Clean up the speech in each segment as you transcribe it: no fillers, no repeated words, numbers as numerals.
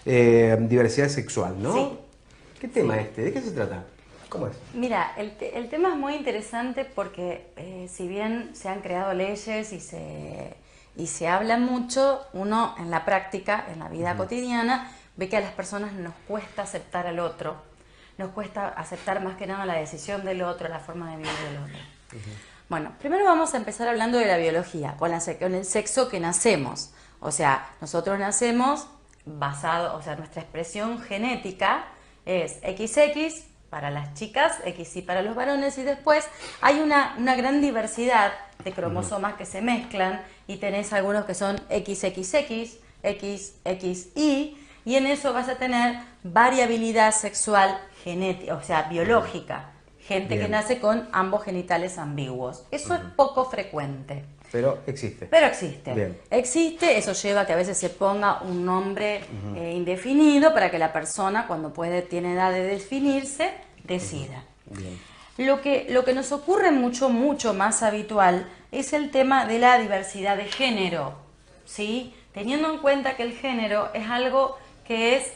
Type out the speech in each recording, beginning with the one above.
diversidad sexual, ¿no? Sí. ¿Qué tema este? ¿De qué se trata? ¿Cómo es? Mira, el tema es muy interesante porque si bien se han creado leyes y se habla mucho, uno en la práctica, en la vida cotidiana, ve que a las personas nos cuesta aceptar al otro, nos cuesta aceptar más que nada la decisión del otro, la forma de vivir del otro. Bueno, primero vamos a empezar hablando de la biología, con el sexo que nacemos. O sea, nosotros nacemos basado, o sea, nuestra expresión genética es XX para las chicas, XY para los varones, y después hay una gran diversidad de cromosomas que se mezclan y tenés algunos que son XXX, XXY, y en eso vas a tener variabilidad sexual genética, o sea, biológica. Gente Bien. que nace con ambos genitales ambiguos. Eso es poco frecuente. Pero existe. Pero existe. Bien. Existe, eso lleva a que a veces se ponga un nombre indefinido para que la persona, cuando tiene edad de definirse, decida. Bien. Lo que nos ocurre mucho más habitual es el tema de la diversidad de género, ¿sí? Teniendo en cuenta que el género es algo que es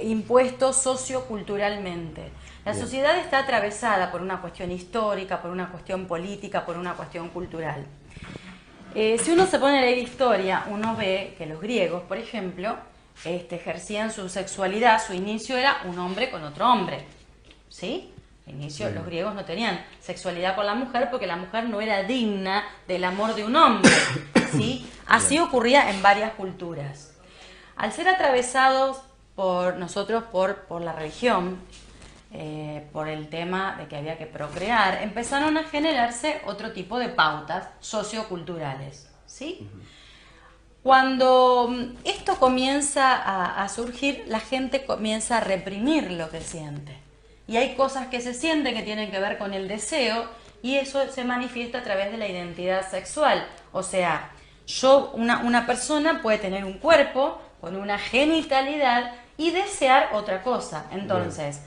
impuesto socioculturalmente. La sociedad está atravesada por una cuestión histórica, por una cuestión política, por una cuestión cultural. Si uno se pone a leer historia, uno ve que los griegos, por ejemplo, ejercían su sexualidad, su inicio era un hombre con otro hombre, ¿sí? Al inicio los griegos no tenían sexualidad con la mujer porque la mujer no era digna del amor de un hombre, ¿sí? Así ocurría en varias culturas. Al ser atravesados por nosotros por la religión, por el tema de que había que procrear, empezaron a generarse otro tipo de pautas socioculturales, ¿sí? Cuando esto comienza a surgir, la gente comienza a reprimir lo que siente. Y hay cosas que se sienten que tienen que ver con el deseo, y eso se manifiesta a través de la identidad sexual. O sea, una persona puede tener un cuerpo con una genitalidad y desear otra cosa. Entonces,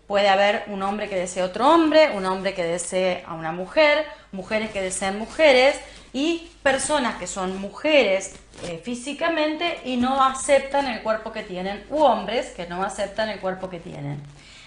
puede haber un hombre que desee otro hombre, un hombre que desee a una mujer, mujeres que deseen mujeres, y personas que son mujeres físicamente y no aceptan el cuerpo que tienen, u hombres que no aceptan el cuerpo que tienen.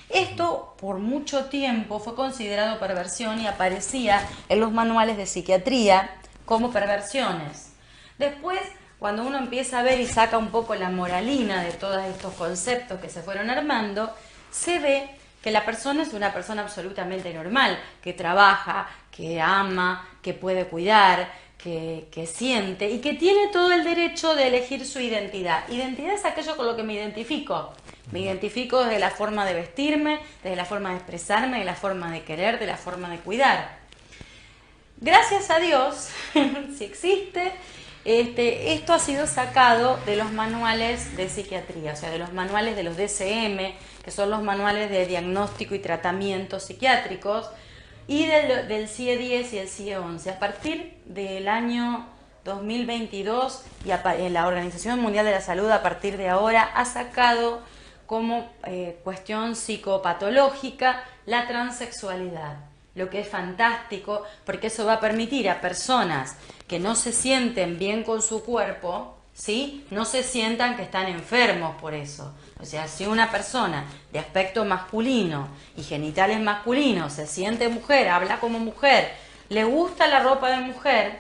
Esto por mucho tiempo fue considerado perversión y aparecía en los manuales de psiquiatría como perversiones. Después, cuando uno empieza a ver y saca un poco la moralina de todos estos conceptos que se fueron armando, se ve que la persona es una persona absolutamente normal, que trabaja, que ama, que puede cuidar, que siente y que tiene todo el derecho de elegir su identidad. Identidad es aquello con lo que me identifico. Me identifico desde la forma de vestirme, desde la forma de expresarme, de la forma de querer, de la forma de cuidar. Gracias a Dios, si existe, esto ha sido sacado de los manuales de psiquiatría, o sea, de los manuales de los DSM, que son los manuales de diagnóstico y tratamiento psiquiátricos, y del CIE-10 y el CIE-11. A partir del año 2022, y la Organización Mundial de la Salud a partir de ahora ha sacado como cuestión psicopatológica la transexualidad, lo que es fantástico, porque eso va a permitir a personas que no se sienten bien con su cuerpo, ¿sí? No se sientan que están enfermos por eso. O sea, si una persona de aspecto masculino y genitales masculinos se siente mujer, habla como mujer, le gusta la ropa de mujer,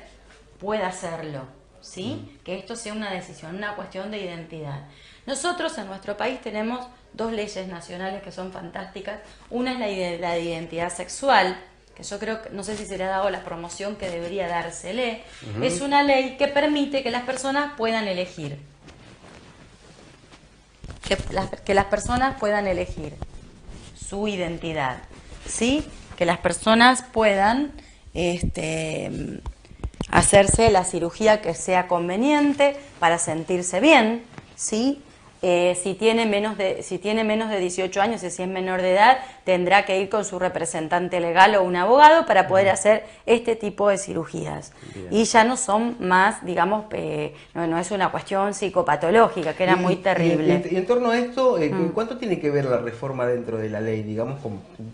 puede hacerlo, ¿sí? Que esto sea una decisión, una cuestión de identidad. Nosotros en nuestro país tenemos dos leyes nacionales que son fantásticas. Una es la de identidad sexual, que yo creo que, no sé si se le ha dado la promoción que debería dársele. Es una ley que permite que las personas puedan elegir. Que las personas puedan elegir su identidad, ¿sí? Que las personas puedan hacerse la cirugía que sea conveniente para sentirse bien, ¿sí? Si tiene menos de 18 años y si es menor de edad, tendrá que ir con su representante legal o un abogado para poder hacer este tipo de cirugías. Bien. Y ya no son más, digamos, no es una cuestión psicopatológica, que era muy terrible. Y en torno a esto, ¿cuánto tiene que ver la reforma dentro de la ley, digamos,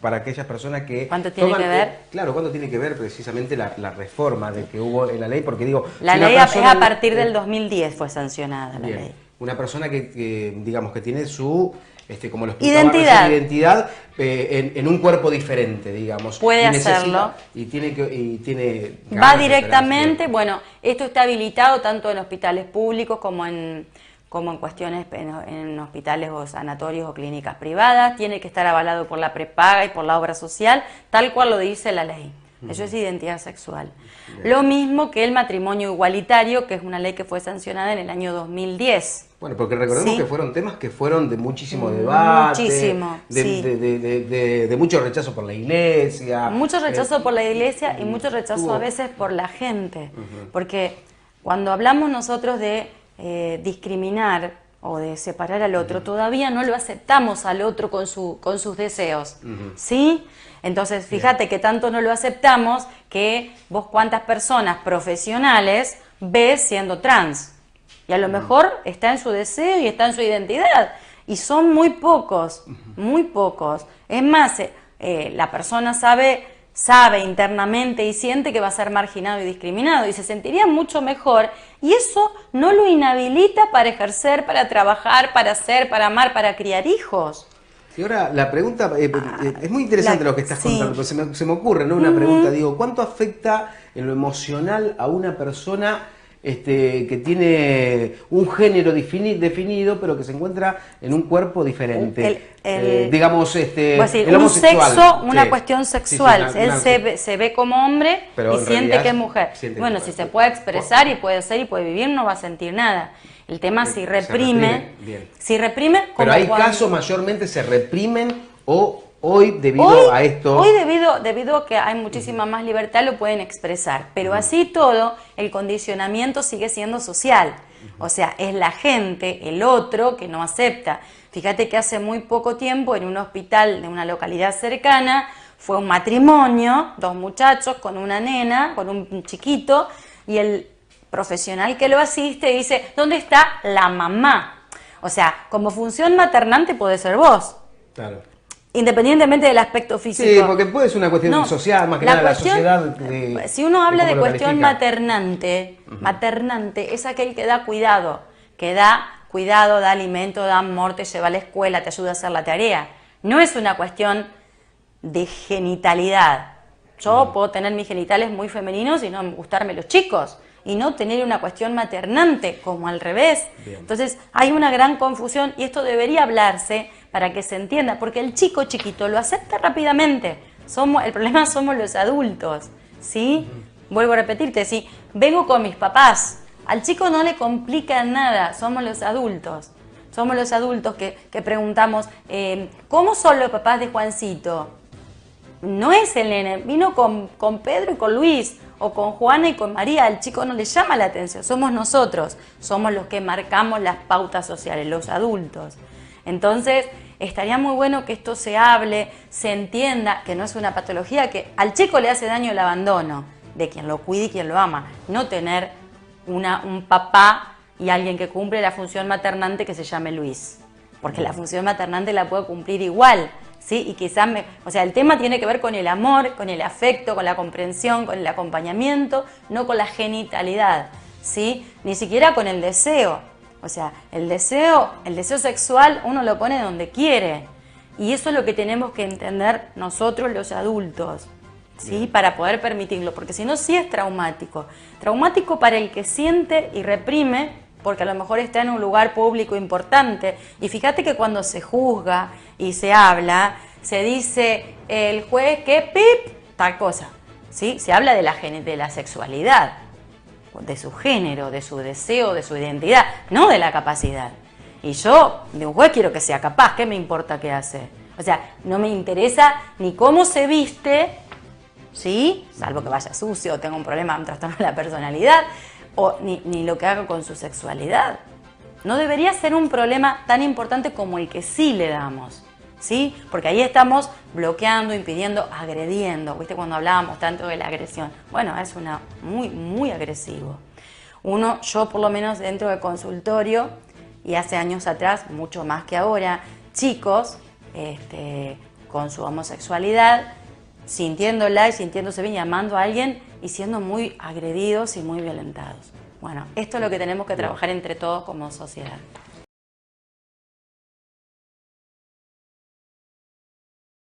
para aquellas personas que... ¿Cuánto tiene que ver? Claro, ¿cuánto tiene que ver precisamente la reforma de que hubo en la ley? Porque digo... La ley es a partir del 2010 fue sancionada la ley. una persona que digamos, que tiene su, como lo explicaba identidad, recién, identidad en un cuerpo diferente, digamos. Puede hacerlo. Y tiene Va directamente, bueno, esto está habilitado tanto en hospitales públicos como en cuestiones en hospitales o sanatorios o clínicas privadas. Tiene que estar avalado por la prepaga y por la obra social, tal cual lo dice la ley. Eso es identidad sexual. Bien. Lo mismo que el matrimonio igualitario, que es una ley que fue sancionada en el año 2010. Bueno, porque recordemos que fueron temas que fueron de muchísimo debate, muchísimo, de mucho rechazo por la iglesia. Mucho rechazo por la iglesia y mucho rechazo a veces por la gente. Porque cuando hablamos nosotros de discriminar o de separar al otro, todavía no lo aceptamos al otro con sus deseos, ¿sí? Entonces, fíjate que tanto no lo aceptamos que vos cuántas personas profesionales ves siendo trans. Y a lo mejor está en su deseo y está en su identidad. Y son muy pocos, muy pocos. Es más, la persona sabe internamente y siente que va a ser marginado y discriminado y se sentiría mucho mejor. Y eso no lo inhabilita para ejercer, para trabajar, para hacer, para amar, para criar hijos. Y ahora la pregunta, es muy interesante lo que estás contando, pero se me ocurre, ¿no? Una pregunta, digo, ¿cuánto afecta en lo emocional a una persona que tiene un género definido, pero que se encuentra en un cuerpo diferente? Digamos, el homosexual. Un sexo, una cuestión sexual. Él se ve como hombre y siente que es mujer. Bueno, si se puede expresar y puede ser y puede vivir, no va a sentir nada. El tema si reprime, pero hay casos mayormente se reprimen hoy debido a esto. Hoy debido a que hay muchísima más libertad lo pueden expresar, pero así todo el condicionamiento sigue siendo social. O sea, es la gente, el otro que no acepta. Fíjate que hace muy poco tiempo en un hospital de una localidad cercana fue un matrimonio, 2 muchachos con una nena, con un chiquito, y el profesional que lo asiste dice, ¿dónde está la mamá? O sea, como función maternante puede ser vos. Claro. Independientemente del aspecto físico. Sí, porque puede ser una cuestión social, más que nada la sociedad. Si uno habla de cuestión maternante, maternante es aquel que da cuidado, da alimento, da amor, te lleva a la escuela, te ayuda a hacer la tarea. No es una cuestión de genitalidad. Yo puedo tener mis genitales muy femeninos y no gustarme los chicos, y no tener una cuestión maternante, como al revés. Bien. Entonces hay una gran confusión y esto debería hablarse para que se entienda, porque el chico chiquito lo acepta rápidamente. El problema somos los adultos, ¿sí? Vuelvo a repetirte, si vengo con mis papás, al chico no le complica nada, somos los adultos. Somos los adultos que preguntamos, ¿cómo son los papás de Juancito? No es el nene, vino con Pedro y con Luis, o con Juana y con María, al chico no le llama la atención, somos nosotros, somos los que marcamos las pautas sociales, los adultos. Entonces, estaría muy bueno que esto se hable, se entienda que no es una patología, que al chico le hace daño el abandono de quien lo cuida y quien lo ama, no tener un papá y alguien que cumple la función maternante que se llame Luis, porque la función maternante la puede cumplir igual. ¿Sí? Y quizás el tema tiene que ver con el amor, con el afecto, con la comprensión, con el acompañamiento, no con la genitalidad, ¿sí? Ni siquiera con el deseo. O sea, el deseo sexual uno lo pone donde quiere. Y eso es lo que tenemos que entender nosotros los adultos, ¿sí? Para poder permitirlo, porque si no, sí es traumático. Traumático para el que siente y reprime, porque a lo mejor está en un lugar público importante. Y fíjate que cuando se juzga y se habla, se dice el juez que tal cosa, ¿sí? Se habla de la sexualidad, de su género, de su deseo, de su identidad, no de la capacidad. Y yo, de un juez, quiero que sea capaz, ¿qué me importa qué hace? O sea, no me interesa ni cómo se viste, ¿sí? Salvo que vaya sucio o tenga un problema, un trastorno de la personalidad, ni lo que haga con su sexualidad. No debería ser un problema tan importante como el que sí le damos, ¿sí? Porque ahí estamos bloqueando, impidiendo, agrediendo. ¿Viste cuando hablábamos tanto de la agresión? Bueno, es muy, muy agresivo. Yo por lo menos dentro del consultorio, y hace años atrás, mucho más que ahora, chicos con su homosexualidad, sintiéndola y sintiéndose bien y amando a alguien y siendo muy agredidos y muy violentados. Bueno, esto es lo que tenemos que trabajar entre todos como sociedad.